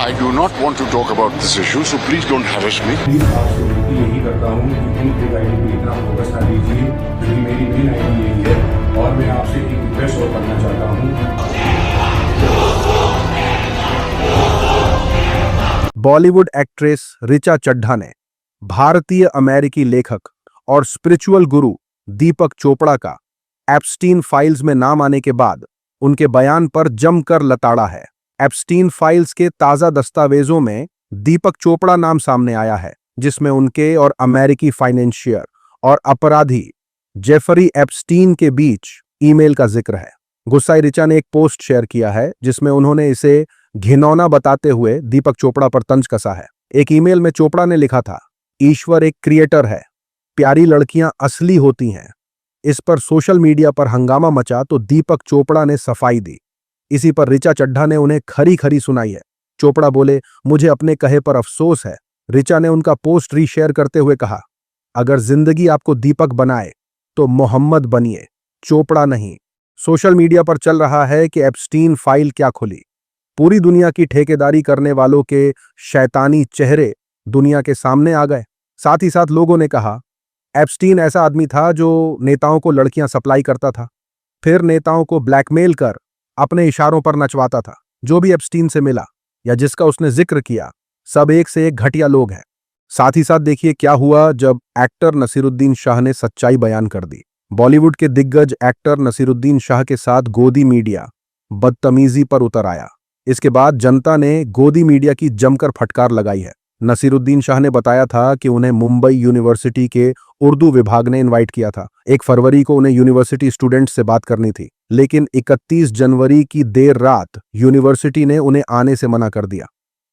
I do not want to talk about this issue, so please don't harass me. Please आपसे विनती यही करता हूँ कि इन फेक आईडी पे इतना फोकस ना दीजिए, क्योंकि मेरी मेन आईडी यही है। और मैं आपसे एक रिक्वेस्ट और करना चाहता हूँ। बॉलीवुड एक्ट्रेस ऋचा चड्ढा ने भारतीय अमेरिकी लेखक और स्पिरिचुअल गुरु दीपक चोपड़ा का एप्स्टीन फाइल्स में नाम आने के बाद उनके बयान पर जमकर लताड़ा है। एप्स्टीन फाइल्स के ताजा दस्तावेजों में दीपक चोपड़ा नाम सामने आया है, जिसमें उनके और अमेरिकी फाइनेंशियर और अपराधी जेफरी एप्स्टीन के बीच ईमेल का जिक्र है। गुस्साई ऋचा ने एक पोस्ट शेयर किया है जिसमें उन्होंने इसे घिनौना बताते हुए दीपक चोपड़ा पर तंज कसा है। एक ईमेल में चोपड़ा ने लिखा था, ईश्वर एक क्रिएटर है, प्यारी लड़कियां असली होती हैं। इस पर सोशल मीडिया पर हंगामा मचा तो दीपक चोपड़ा ने सफाई दी। इसी पर ऋचा चड्ढा ने उन्हें खरी खरी सुनाई है। चोपड़ा बोले, मुझे अपने कहे पर अफसोस है। ऋचा ने उनका पोस्ट रीशेयर करते हुए कहा, अगर जिंदगी आपको दीपक बनाए तो मोहम्मद बनिए, चोपड़ा नहीं। सोशल मीडिया पर चल रहा है कि एप्स्टीन फाइल क्या खुली। पूरी दुनिया की ठेकेदारी करने वालों के शैतानी चेहरे दुनिया के सामने आ गए। साथ ही साथ लोगों ने कहा, एप्स्टीन ऐसा आदमी था जो नेताओं को लड़कियां सप्लाई करता था, फिर नेताओं को ब्लैकमेल कर अपने इशारों पर नचवाता था। जो भी एप्स्टीन से मिला या जिसका उसने जिक्र किया, सब एक से एक घटिया लोग हैं। साथ ही साथ देखिए क्या हुआ जब एक्टर नसीरुद्दीन शाह ने सच्चाई बयान कर दी। बॉलीवुड के दिग्गज एक्टर नसीरुद्दीन शाह के साथ गोदी मीडिया बदतमीजी पर उतर आया। इसके बाद जनता ने गोदी मीडिया की जमकर फटकार लगाई है। नसीरुद्दीन शाह ने बताया था कि उन्हें मुंबई यूनिवर्सिटी के उर्दू विभाग ने इनवाइट किया था। 1 फरवरी को उन्हें यूनिवर्सिटी स्टूडेंट्स से बात करनी थी, लेकिन 31 जनवरी की देर रात यूनिवर्सिटी ने उन्हें आने से मना कर दिया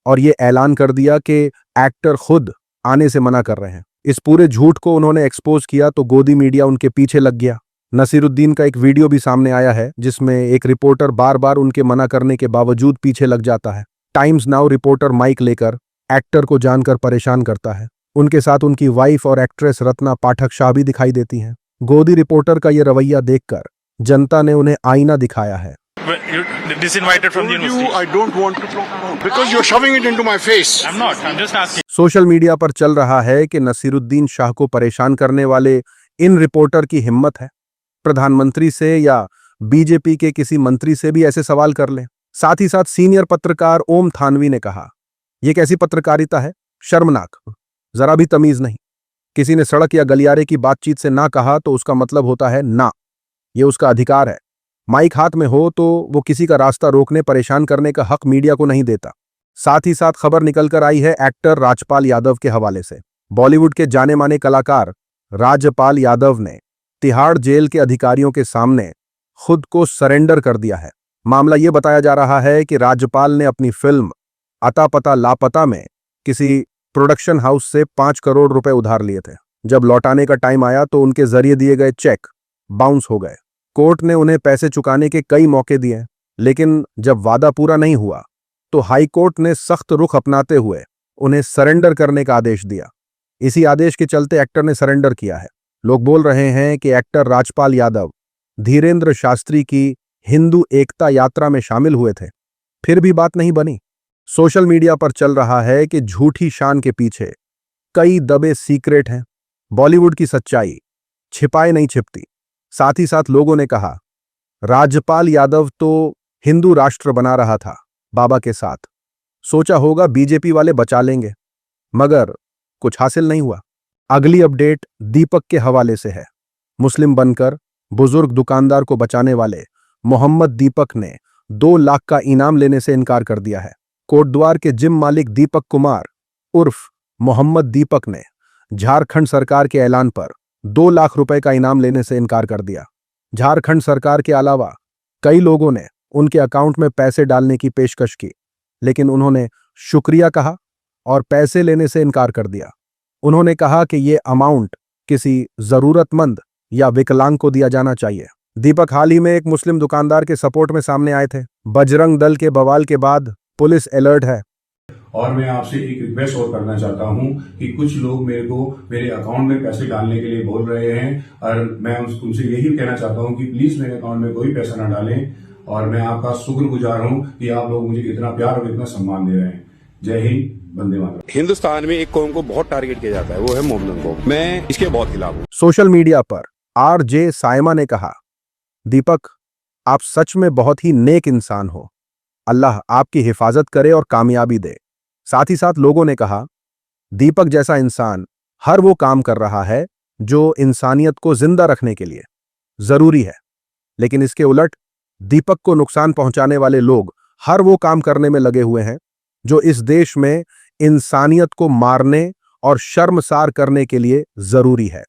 और ये ऐलान कर दिया कि एक्टर खुद आने से मना कर रहे हैं। इस पूरे झूठ को उन्होंने एक्सपोज किया तो गोदी मीडिया उनके पीछे लग गया। नसीरुद्दीन का एक वीडियो भी सामने आया है जिसमें एक रिपोर्टर बार बार उनके मना करने के बावजूद पीछे लग जाता है। टाइम्स नाउ रिपोर्टर माइक लेकर एक्टर को जानकर परेशान करता है। उनके साथ उनकी वाइफ और एक्ट्रेस रत्ना पाठक शाह भी दिखाई देती हैं। गोदी रिपोर्टर का यह रवैया देखकर जनता ने उन्हें आईना दिखाया है। Disinvited from the university. I don't want to talk about because you're shoving it into my face. I'm not. I'm just asking. Social media पर चल रहा है कि नसीरुद्दीन शाह को परेशान करने वाले इन रिपोर्टर की हिम्मत है प्रधानमंत्री से या बीजेपी के किसी मंत्री से भी ऐसे सवाल कर लें। साथ ही साथ सीनियर पत्रकार ओम थानवी ने कहा, यह कैसी पत्रकारिता है, शर्मनाक, जरा भी तमीज नहीं। किसी ने सड़क या गलियारे की बातचीत से ना कहा तो उसका मतलब होता है ना, यह उसका अधिकार है। माइक हाथ में हो तो वो किसी का रास्ता रोकने परेशान करने का हक मीडिया को नहीं देता। साथ ही साथ खबर निकलकर आई है एक्टर राजपाल यादव के हवाले से। बॉलीवुड के जाने माने कलाकार राजपाल यादव ने तिहाड़ जेल के अधिकारियों के सामने खुद को सरेंडर कर दिया है। मामला ये बताया जा रहा है कि राजपाल ने अपनी फिल्म अता पता लापता में किसी प्रोडक्शन हाउस से 5 करोड़ रुपए उधार लिए थे। जब लौटाने का टाइम आया तो उनके जरिए दिए गए चेक बाउंस हो गए। कोर्ट ने उन्हें पैसे चुकाने के कई मौके दिए, लेकिन जब वादा पूरा नहीं हुआ तो हाई कोर्ट ने सख्त रुख अपनाते हुए उन्हें सरेंडर करने का आदेश दिया। इसी आदेश के चलते एक्टर ने सरेंडर किया है। लोग बोल रहे हैं कि एक्टर राजपाल यादव धीरेंद्र शास्त्री की हिंदू एकता यात्रा में शामिल हुए थे, फिर भी बात नहीं बनी। सोशल मीडिया पर चल रहा है कि झूठी शान के पीछे कई दबे सीक्रेट हैं। बॉलीवुड की सच्चाई छिपाए नहीं छिपती। साथ ही साथ लोगों ने कहा, राजपाल यादव तो हिंदू राष्ट्र बना रहा था बाबा के साथ, सोचा होगा बीजेपी वाले बचा लेंगे, मगर कुछ हासिल नहीं हुआ। अगली अपडेट दीपक के हवाले से है। मुस्लिम बनकर बुजुर्ग दुकानदार को बचाने वाले मोहम्मद दीपक ने 2 लाख का इनाम लेने से इनकार कर दिया है। कोटद्वार के जिम मालिक दीपक कुमार उर्फ मोहम्मद दीपक ने झारखंड सरकार के ऐलान पर 2 लाख रुपए का इनाम लेने से इनकार कर दिया। झारखंड सरकार के अलावा कई लोगों ने उनके अकाउंट में पैसे डालने की पेशकश की, लेकिन उन्होंने शुक्रिया कहा और पैसे लेने से इनकार कर दिया। उन्होंने कहा कि ये अमाउंट किसी जरूरतमंद या विकलांग को दिया जाना चाहिए। दीपक हाल ही में एक मुस्लिम दुकानदार के सपोर्ट में सामने आए थे। बजरंग दल के बवाल के बाद पुलिस अलर्ट है। और मैं आपसे एक रिक्वेस्ट और करना चाहता हूं कि कुछ लोग मेरे अकाउंट में पैसे डालने के लिए बोल रहे हैं और मैं उनसे यही कहना चाहता हूं कि प्लीज मेरे अकाउंट में कोई पैसा ना डालें। और मैं आपका शुक्रगुजार हूं कि आप लोग मुझे इतना प्यार और इतना सम्मान दे रहे हैं। जय हिंद, वंदे मातरम। हिंदुस्तान में एक कौम को बहुत टारगेट किया जाता है, वो है मोमडन कौम। मैं इसके बहुत खिलाफ हूँ। सोशल मीडिया पर आरजे सायमा ने कहा, दीपक आप सच में बहुत ही नेक इंसान हो, अल्लाह आपकी हिफाजत करे और कामयाबी दे। साथ ही साथ लोगों ने कहा, दीपक जैसा इंसान हर वो काम कर रहा है जो इंसानियत को जिंदा रखने के लिए जरूरी है, लेकिन इसके उलट दीपक को नुकसान पहुंचाने वाले लोग हर वो काम करने में लगे हुए हैं जो इस देश में इंसानियत को मारने और शर्मसार करने के लिए जरूरी है।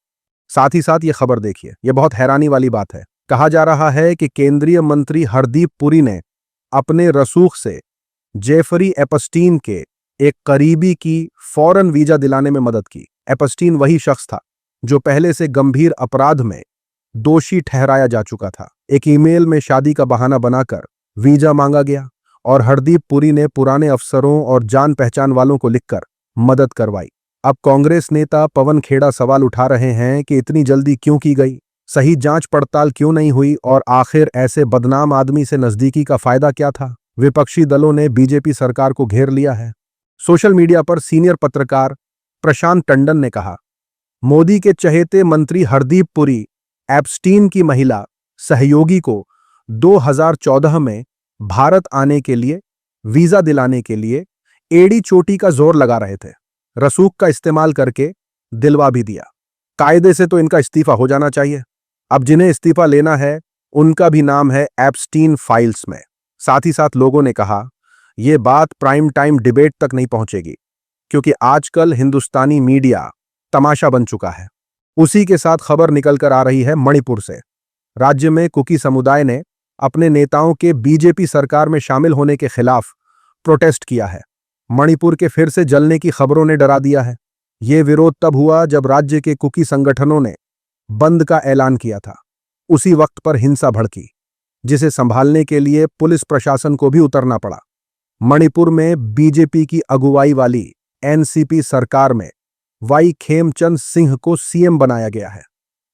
साथ ही साथ ये खबर देखिए, यह बहुत हैरानी वाली बात है। कहा जा रहा है कि केंद्रीय मंत्री हरदीप पुरी ने अपने रसूख से जेफरी एपस्टीन के एक करीबी की फौरन वीजा दिलाने में मदद की। एपस्टीन वही शख्स था जो पहले से गंभीर अपराध में दोषी ठहराया जा चुका था। एक ईमेल में शादी का बहाना बनाकर वीजा मांगा गया और हरदीप पुरी ने पुराने अफसरों और जान पहचान वालों को लिखकर मदद करवाई। अब कांग्रेस नेता पवन खेड़ा सवाल उठा रहे हैं कि इतनी जल्दी क्यों की गई, सही जांच पड़ताल क्यों नहीं हुई और आखिर ऐसे बदनाम आदमी से नजदीकी का फायदा क्या था। विपक्षी दलों ने बीजेपी सरकार को घेर लिया है। सोशल मीडिया पर सीनियर पत्रकार प्रशांत टंडन ने कहा, मोदी के चहेते मंत्री हरदीप पुरी एप्स्टीन की महिला सहयोगी को 2014 में भारत आने के लिए वीजा दिलाने के लिए एड़ी चोटी का जोर लगा रहे थे। रसूख का इस्तेमाल करके दिलवा भी दिया। कायदे से तो इनका इस्तीफा हो जाना चाहिए। अब जिन्हें इस्तीफा लेना है उनका भी नाम है एप्स्टीन फाइल्स में। साथ ही साथ लोगों ने कहा, यह बात प्राइम टाइम डिबेट तक नहीं पहुंचेगी क्योंकि आजकल हिंदुस्तानी मीडिया तमाशा बन चुका है। उसी के साथ खबर निकल कर आ रही है मणिपुर से। राज्य में कुकी समुदाय ने अपने नेताओं के बीजेपी सरकार में शामिल होने के खिलाफ प्रोटेस्ट किया है। मणिपुर के फिर से जलने की खबरों ने डरा दिया है। यह विरोध तब हुआ जब राज्य के कुकी संगठनों ने बंद का ऐलान किया था। उसी वक्त पर हिंसा भड़की, जिसे संभालने के लिए पुलिस प्रशासन को भी उतरना पड़ा। मणिपुर में बीजेपी की अगुवाई वाली एनसीपी सरकार में वाई खेमचंद सिंह को सीएम बनाया गया है।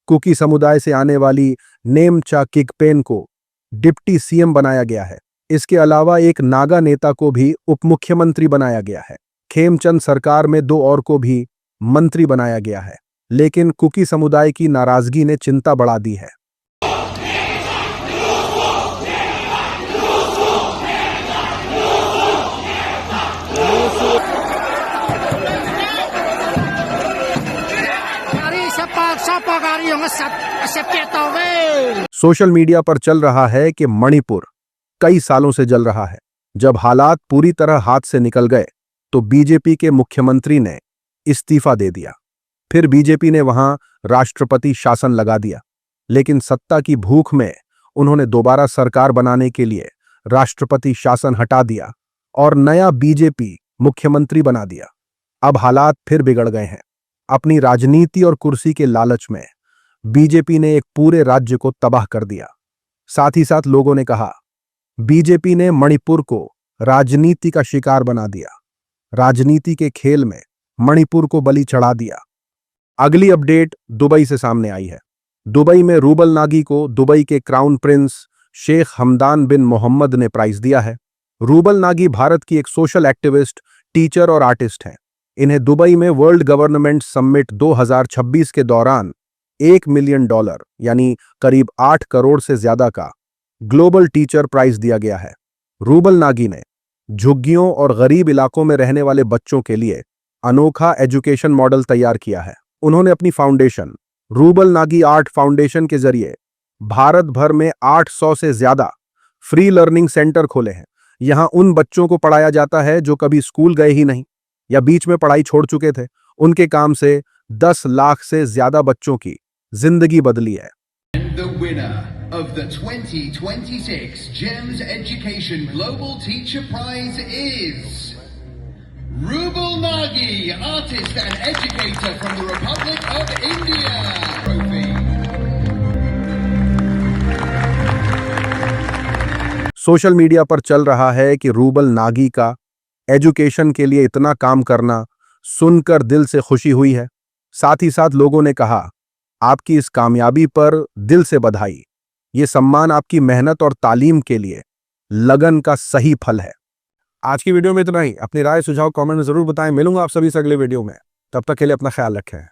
कुकी समुदाय से आने वाली नेमचा किगपेन को डिप्टी सीएम बनाया गया है। इसके अलावा एक नागा नेता को भी उप मुख्यमंत्री बनाया गया है। खेमचंद सरकार में 2 और को भी मंत्री बनाया गया है, लेकिन कुकी समुदाय की नाराजगी ने चिंता बढ़ा दी है। सोशल मीडिया पर चल रहा है कि मणिपुर कई सालों से जल रहा है। जब हालात पूरी तरह हाथ से निकल गए तो बीजेपी के मुख्यमंत्री ने इस्तीफा दे दिया। फिर बीजेपी ने वहां राष्ट्रपति शासन लगा दिया, लेकिन सत्ता की भूख में उन्होंने दोबारा सरकार बनाने के लिए राष्ट्रपति शासन हटा दिया और नया बीजेपी मुख्यमंत्री बना दिया। अब हालात फिर बिगड़ गए हैं। अपनी राजनीति और कुर्सी के लालच में बीजेपी ने एक पूरे राज्य को तबाह कर दिया। साथ ही साथ लोगों ने कहा, बीजेपी ने मणिपुर को राजनीति का शिकार बना दिया। राजनीति के खेल में मणिपुर को बलि चढ़ा दिया। अगली अपडेट दुबई से सामने आई है। दुबई में रूबल नागी को दुबई के क्राउन प्रिंस शेख हमदान बिन मोहम्मद ने प्राइज दिया है। रूबल नागी भारत की एक सोशल एक्टिविस्ट, टीचर और आर्टिस्ट हैं। इन्हें दुबई में वर्ल्ड गवर्नमेंट समिट 2026 के दौरान $1 मिलियन यानी करीब 8 करोड़ से ज्यादा का ग्लोबल टीचर प्राइज दिया गया है। रूबल नागी ने झुग्गियों और गरीब इलाकों में रहने वाले बच्चों के लिए अनोखा एजुकेशन मॉडल तैयार किया है। उन्होंने अपनी foundation rouble Nagi art foundation के जरिए भारत भर में 800 से ज्यादा फ्री लर्निंग सेंटर खोले हैं। यहां उन बच्चों को पढ़ाया जाता है जो कभी स्कूल गए ही नहीं या बीच में पढ़ाई छोड़ चुके थे। उनके काम से 10 लाख से ज्यादा बच्चों की जिंदगी बदली है। The winner of the 2026 GEMS Education Global Teacher Prize is Rubal Nagi, artist and educator from the Republic of India. Trophy. Social media पर चल रहा है कि रूबल नागी का एजुकेशन के लिए इतना काम करना सुनकर दिल से खुशी हुई है। साथ ही साथ लोगों ने कहा, आपकी इस कामयाबी पर दिल से बधाई। ये सम्मान आपकी मेहनत और तालीम के लिए लगन का सही फल है। आज की वीडियो में इतना ही। अपनी राय सुझाव कमेंट में जरूर बताएं। मिलूंगा आप सभी से अगले वीडियो में। तब तक के लिए अपना ख्याल रखें।